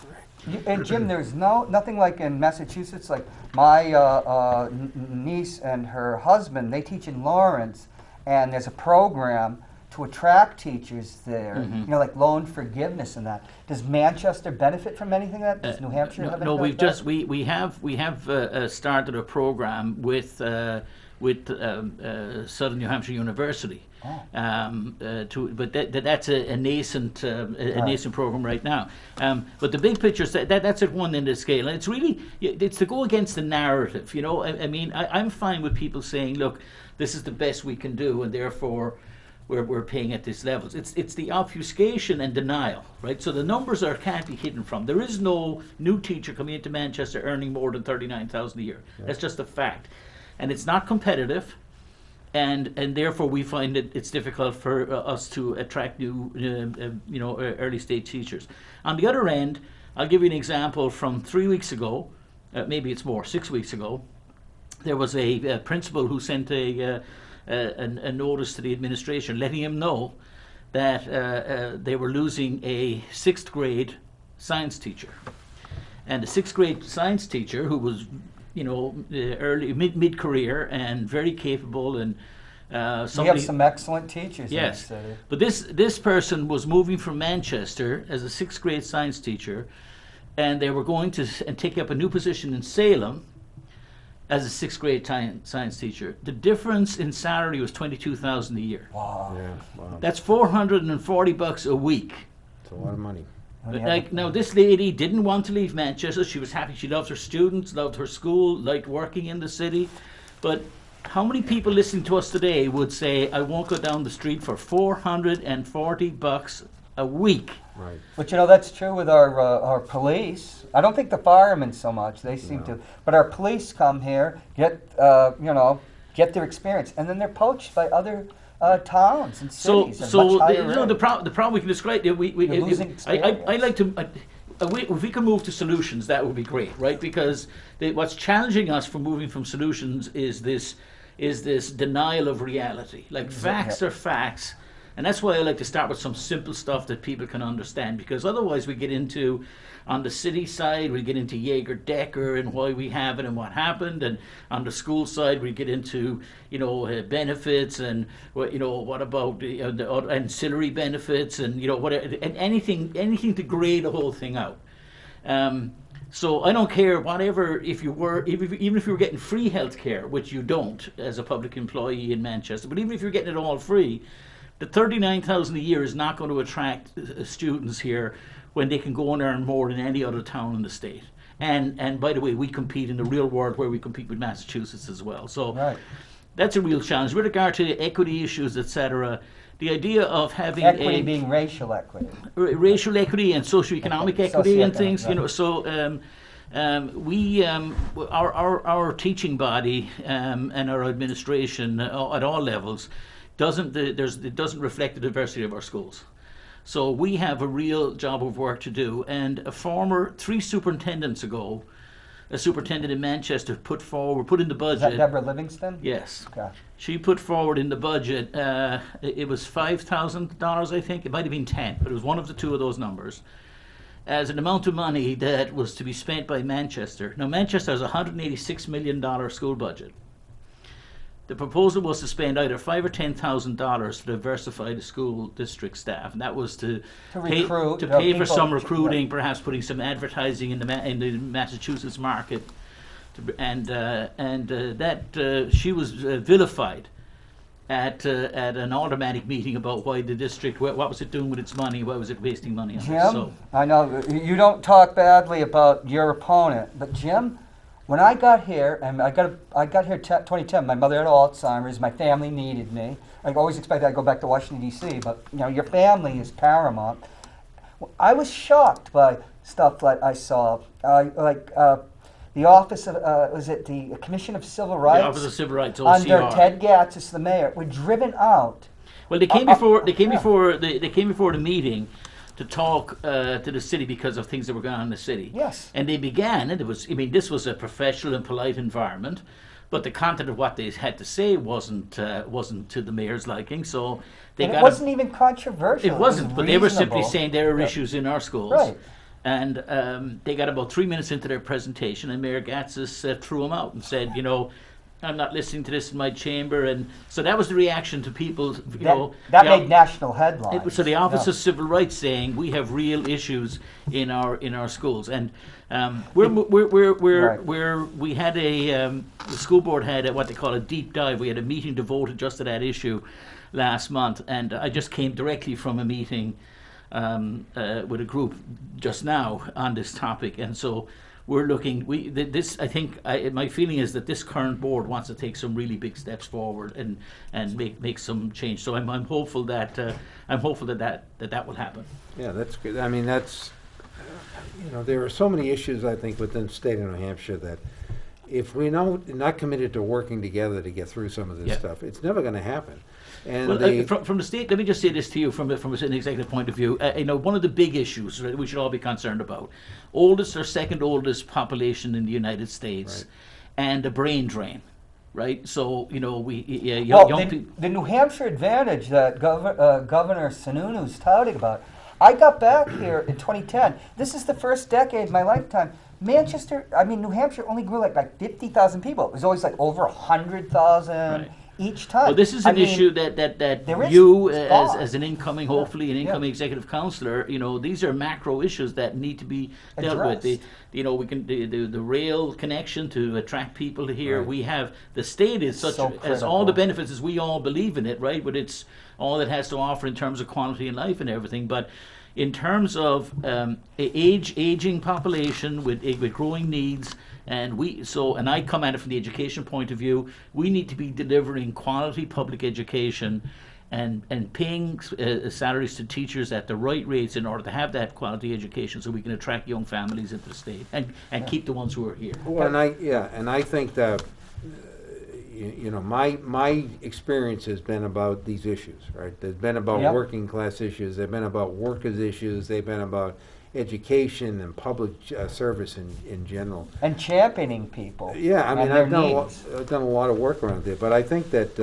And Jim, there's nothing like in Massachusetts. Like my niece and her husband, they teach in Lawrence, and there's a program to attract teachers there, like loan forgiveness and that. Does Manchester benefit from anything like that? Does New Hampshire have anything no, like we've that? just we have started a program with Southern New Hampshire University, But that's a nascent nascent program right now. But the big picture, that's at one end of the scale, and it's really it's to go against the narrative. You know, I mean, I'm fine with people saying, look, this is the best we can do, and therefore we're paying at this level. It's the obfuscation and denial, right? So the numbers can't be hidden from. There is no new teacher coming into Manchester earning more than 39,000 a year. Yeah. That's just a fact, and it's not competitive. And therefore we find it's difficult for us to attract new, early stage teachers. On the other end, I'll give you an example from 3 weeks ago, maybe it's more, 6 weeks ago. There was a principal who sent a notice to the administration letting him know that they were losing a 6th grade science teacher. And the 6th grade science teacher, who was early mid-career and very capable, and we have some excellent teachers. Yes, in the city. But this person was moving from Manchester as a 6th grade science teacher, and they were going to take up a new position in Salem as a 6th grade science teacher. The difference in salary was $22,000 a year. Wow. Yeah, wow. That's $440 a week. It's a lot of money. Now, this lady didn't want to leave Manchester. She was happy. She loved her students, loved her school, liked working in the city. But how many people listening to us today would say, I won't go down the street for $440 a week? Right. But that's true with our police. I don't think the firemen so much. They seem to. But our police come here, get their experience, and then they're poached by other towns and cities. The problem we can describe. I like to. If we can move to solutions, that would be great, right? Because what's challenging us from moving from solutions is this denial of reality. Like facts are facts, and that's why I like to start with some simple stuff that people can understand. Because otherwise, we get into, on the city side, we get into Jaeger-Decker and why we have it and what happened, and on the school side, we get into benefits and what about the ancillary benefits and and anything to grade the whole thing out. So I don't care whatever even if you were getting free health care, which you don't as a public employee in Manchester, but even if you're getting it all free, the $39,000 a year is not going to attract students here when they can go and earn more than any other town in the state. And by the way, we compete in the real world where we compete with Massachusetts as well. So that's a real challenge. With regard to equity issues, etc., the idea of having equity being racial equity. Racial equity and socioeconomic equity and things, so our teaching body and our administration at all levels it doesn't reflect the diversity of our schools. So we have a real job of work to do. And 3 superintendents ago, a superintendent in Manchester put in the budget. Is that Deborah Livingston? Yes. Okay. She put forward in the budget, it was $5,000, I think. It might have been 10, but it was one of the two of those numbers, as an amount of money that was to be spent by Manchester. Now, Manchester has a $186 million school budget. The proposal was to spend either $5,000 or $10,000 to diversify the school district staff, and that was to pay for some recruiting, perhaps putting some advertising in the Massachusetts market, she was vilified at an automatic meeting about why the district, what was it doing with its money, why was it wasting money on Jim, it. So, I know you don't talk badly about your opponent, but Jim, when I got here, and I got here 2010, my mother had Alzheimer's, my family needed me. I always expected I'd go back to Washington, D.C., but your family is paramount. I was shocked by stuff like I saw, the Office of, was it the Commission of Civil Rights? The Office of Civil Rights, OCR. Under Ted Gatsis, the mayor, were driven out. Well, they came before the meeting to talk to the city because of things that were going on in the city. Yes. And they began, and this was a professional and polite environment, but the content of what they had to say wasn't to the mayor's liking. So it wasn't even controversial. It wasn't, but they were simply reasonable. saying there are issues in our schools. Right. And they got about 3 minutes into their presentation, and Mayor Gatsis threw them out and said, I'm not listening to this in my chamber. And so that was the reaction to people, That made national headlines. So the Office of Civil Rights saying we have real issues in our schools. And we had the school board had what they call a deep dive. We had a meeting devoted just to that issue last month, and I just came directly from a meeting with a group just now on this topic, and so we're looking. This, I think, my feeling is that this current board wants to take some really big steps forward and make some change. So I'm hopeful that that will happen. Yeah, that's good. I mean, that's, there are so many issues, I think, within the state of New Hampshire that if we're not committed to working together to get through some of this stuff, it's never going to happen. And well, from the state, let me just say this to you from an executive point of view. One of the big issues that we should all be concerned about: oldest or second oldest population in the United States, and a brain drain. Right, so young people. The New Hampshire advantage that Governor Sununu's touting about. I got back here in 2010. This is the first decade of my lifetime. New Hampshire only grew like 50,000 people. It was always like over 100,000 each time. Well, this is an issue that you, as an incoming, hopefully an incoming executive councillor, these are macro issues that need to be dealt with. We can the rail connection to attract people to here. We have the state is as all the benefits as we all believe in it, right? But it's all it has to offer in terms of quality of life and everything. But in terms of aging population with growing needs, and I come at it from the education point of view. We need to be delivering quality public education and paying salaries to teachers at the right rates in order to have that quality education, so we can attract young families into the state and keep the ones who are here. Well, and I think that my experience has been about these issues, right? There's been about working class issues. They've been about workers' issues. They've been about education and public service in general. And championing people. Yeah, I mean, I've done a lot of work around there, but I think that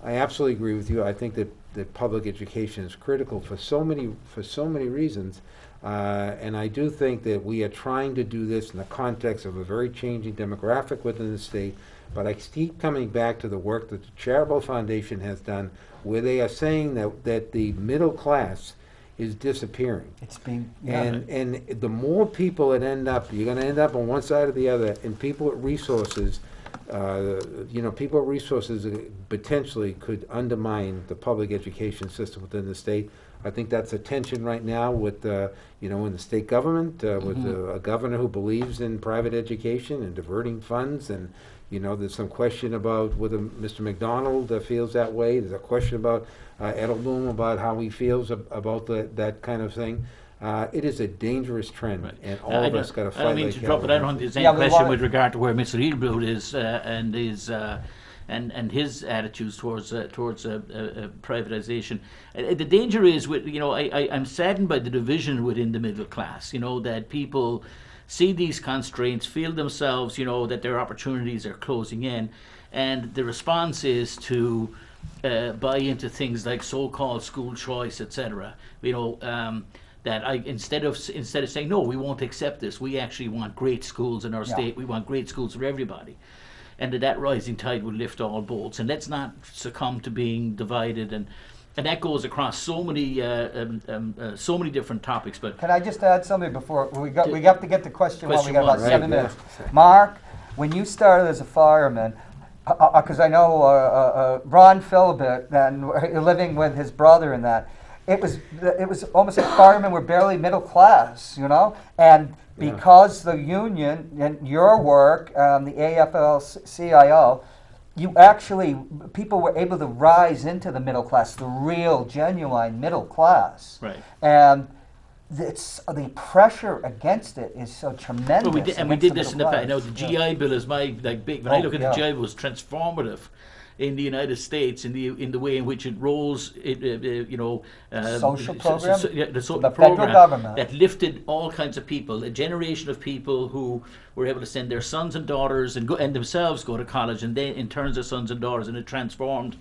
I absolutely agree with you. I think that public education is critical for so many reasons, and I do think that we are trying to do this in the context of a very changing demographic within the state. But I keep coming back to the work that the Charitable Foundation has done, where they are saying that the middle class is disappearing. It's being and the more people that you're going to end up on one side or the other, and people with resources, people with resources potentially could undermine the public education system within the state. I think that's a tension right now with, in the state government, with a governor who believes in private education and diverting funds, and there's some question about whether Mr. McDonald feels that way. There's a question about Edelblum about how he feels about that kind of thing. It is a dangerous trend, and all of us got to fight. I don't mean to drop it. I don't have the same question with regard to where Mr. Edelblum is and his attitudes towards privatization. The danger is I'm saddened by the division within the middle class. That people see these constraints, feel themselves, that their opportunities are closing in, and the response is to buy into things like so-called school choice, etc. Instead of saying no, we won't accept this. We actually want great schools in our state. We want great schools for everybody, and that rising tide will lift all boats. And let's not succumb to being divided. And that goes across so many different topics. But can I just add something before we got to get the question while we got about 7 minutes? Mark, when you started as a fireman, because I know Ron Philibert and living with his brother in that, it was almost like firemen were barely middle class, and because the union and your work, the AFL-CIO. People were able to rise into the middle class, the real, genuine middle class. Right. And the pressure against it is so tremendous. Well, we did this in the past. The GI Bill is my big. When I look at the GI Bill, it was transformative in the United States in the way in which it rose. Social program. The federal government that lifted all kinds of people, a generation of people who were able to send their sons and daughters and themselves go to college, and they in turn their sons and daughters, and it transformed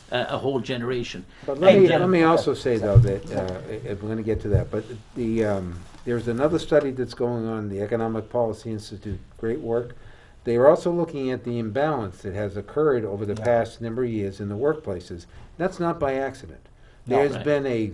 a whole generation. But let me also say though that if we're going to get to that, but there's another study that's going on, the Economic Policy Institute, great work. They are also looking at the imbalance that has occurred over the past number of years in the workplaces. That's not by accident. There's been a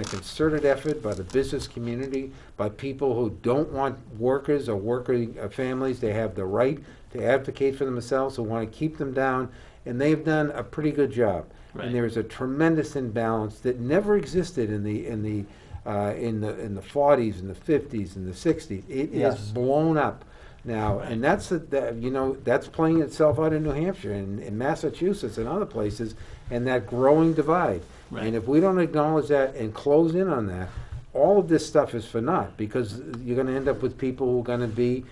concerted effort by the business community, by people who don't want workers or working families. They have the right to advocate for themselves, who want to keep them down, and they've done a pretty good job. Right. And there is a tremendous imbalance that never existed in the 40s and the 50s and the 60s. It Yes. is blown up now, and that's that's playing itself out in New Hampshire and in Massachusetts and other places, and that growing divide. Right. And if we don't acknowledge that and close in on that, all of this stuff is for naught, because you're going to end up with people who are going to be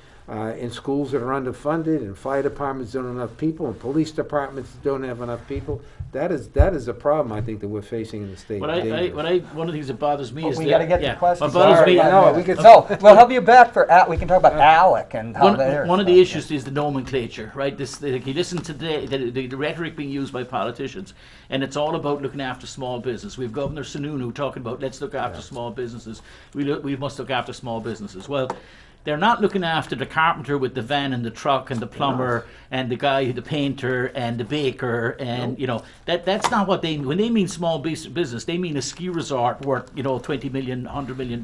in schools that are underfunded, and fire departments don't have enough people, and police departments don't have enough people. That is a problem, I think, that we're facing in the state. One of the things that bothers me But is we that, got to get yeah, to questions. what bothers me, Sorry, no, we could- So we'll have you back for we can talk about ALEC and how they're. one of the issues is the nomenclature, right? You listen to the rhetoric being used by politicians, and it's all about looking after small business. We have Governor Sununu talking about let's look after small businesses. We must look after small businesses. Well, they're not looking after the carpenter with the van and the truck and the plumber and the guy, the painter and the baker, and that's not what they. When they mean small business, they mean a ski resort worth $20 million, $100 million.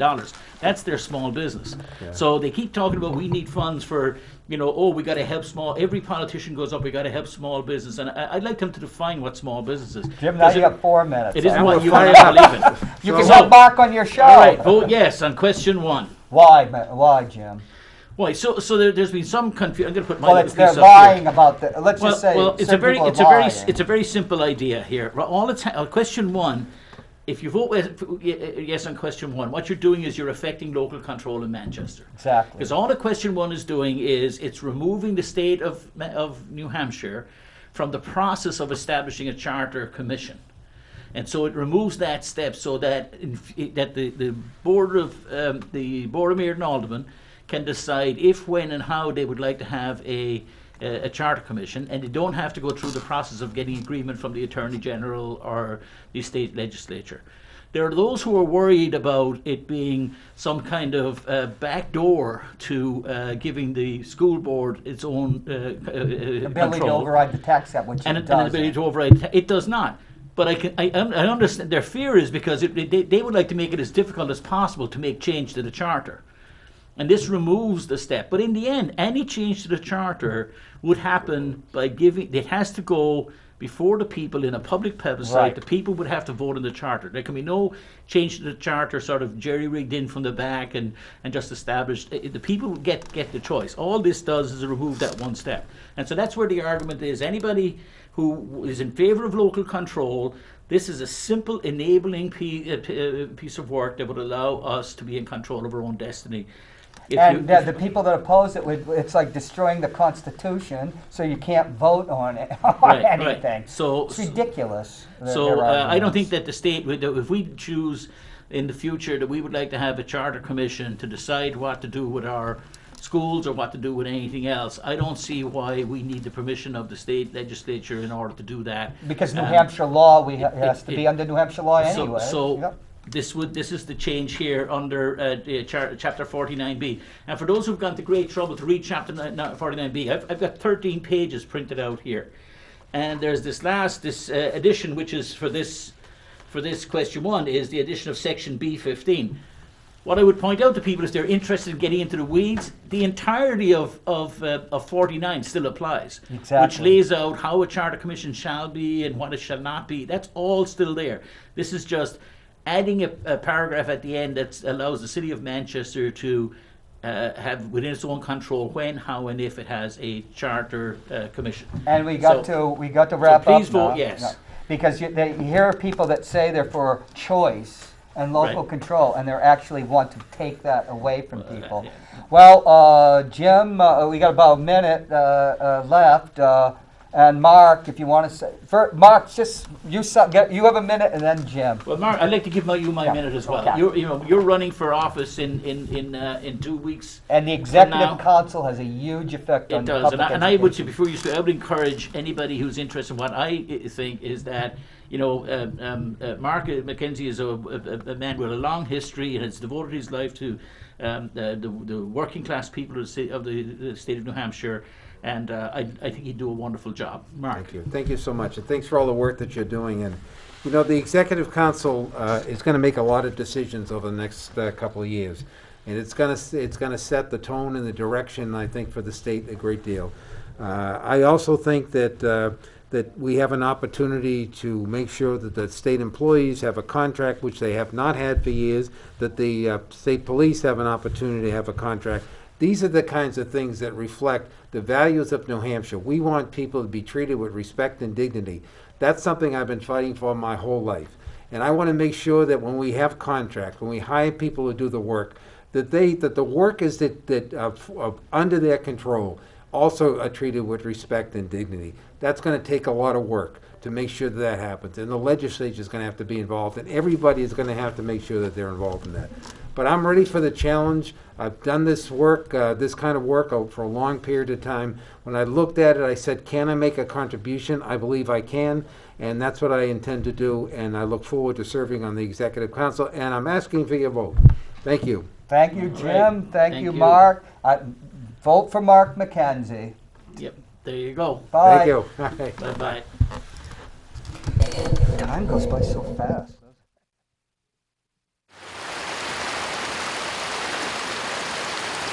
That's their small business. Yeah. So they keep talking about we need funds for we got to help small. Every politician goes up. We got to help small business, and I'd like them to define what small business is. Jim, now you have 4 minutes. It isn't And what we're you and fired I believe in. You can So- have Mark on your show. All right, vote yes on question 1. Why, Jim? Why? So there's been some confusion. I'm going to put my Well, little they're piece up lying here. about the. Let's just say it's a certain very people are lying. it's a very simple idea here. Question 1. If you vote yes on question 1, what you're doing is you're affecting local control in Manchester. Exactly. Because all the question 1 is doing is it's removing the state of New Hampshire from the process of establishing a charter commission. And so it removes that step so that the board of mayor and aldermen can decide if, when, and how they would like to have a charter commission, and they don't have to go through the process of getting agreement from the Attorney General or the state legislature. There are those who are worried about it being some kind of backdoor to giving the school board its own ability control. to override the tax cap, which and it an does. ability to override. It does not. But I understand their fear is because they would like to make it as difficult as possible to make change to the charter. And this removes the step. But in the end, any change to the charter would happen by it has to go before the people in a public plebiscite. Right. The people would have to vote on the charter. There can be no change to the charter sort of jerry-rigged in from the back and just established. The people would get the choice. All this does is remove that one step. And so that's where the argument is. Anybody who is in favor of local control, this is a simple enabling piece of work that would allow us to be in control of our own destiny. The people that oppose it, it's like destroying the Constitution, so you can't vote on it, anything. Right. So it's ridiculous. I don't think that the state, if we choose in the future that we would like to have a charter commission to decide what to do with our schools or what to do with anything else, I don't see why we need the permission of the state legislature in order to do that. Because New Hampshire law, has to be under New Hampshire law anyway. So this is the change here under Chapter 49B. And for those who've gone to great trouble to read Chapter 49B, I've got 13 pages printed out here. And there's this addition, which is for this question 1, is the addition of Section B15. What I would point out to people is they're interested in getting into the weeds. The entirety of 49 still applies, exactly. Which lays out how a charter commission shall be and what it shall not be. That's all still there. This is just adding a paragraph at the end that allows the city of Manchester to have within its own control when, how, and if it has a charter commission. And we got to wrap up. Please vote now. yes. No. Because you hear people that say they're for choice and local control, and they actually want to take that away from people. Yeah. Well, Jim, we got about a minute left, and Mark, if you want to say, Mark, just you have a minute, and then Jim. Well, Mark, I'd like to give you my minute as well. Okay. You're running for office in 2 weeks. And the executive council has a huge effect on it does, public and I would say education. before you speak, I would encourage anybody who's interested in what I think is that Mark MacKenzie is a man with a long history and has devoted his life to the working class people of the state of New Hampshire. And I think he'd do a wonderful job. Mark. Thank you so much, and thanks for all the work that you're doing. And the Executive Council is going to make a lot of decisions over the next couple of years, and it's going to set the tone and the direction, I think, for the state a great deal. I also think that that we have an opportunity to make sure that the state employees have a contract, which they have not had for years, that the state police have an opportunity to have a contract. These are the kinds of things that reflect the values of New Hampshire. We want people to be treated with respect and dignity. That's something I've been fighting for my whole life. And I want to make sure that when we have contracts, when we hire people to do the work, that the workers that under their control also are treated with respect and dignity. That's going to take a lot of work to make sure that happens. And the legislature is going to have to be involved, and everybody is going to have to make sure that they're involved in that. But I'm ready for the challenge. I've done this work, this kind of work for a long period of time. When I looked at it, I said, can I make a contribution? I believe I can, and that's what I intend to do, and I look forward to serving on the Executive Council, and I'm asking for your vote. Thank you. Thank you, Jim. Right. Thank you, Mark. Vote for Mark MacKenzie. Yep, there you go. Bye. Thank you. Bye-bye. Time goes by so fast.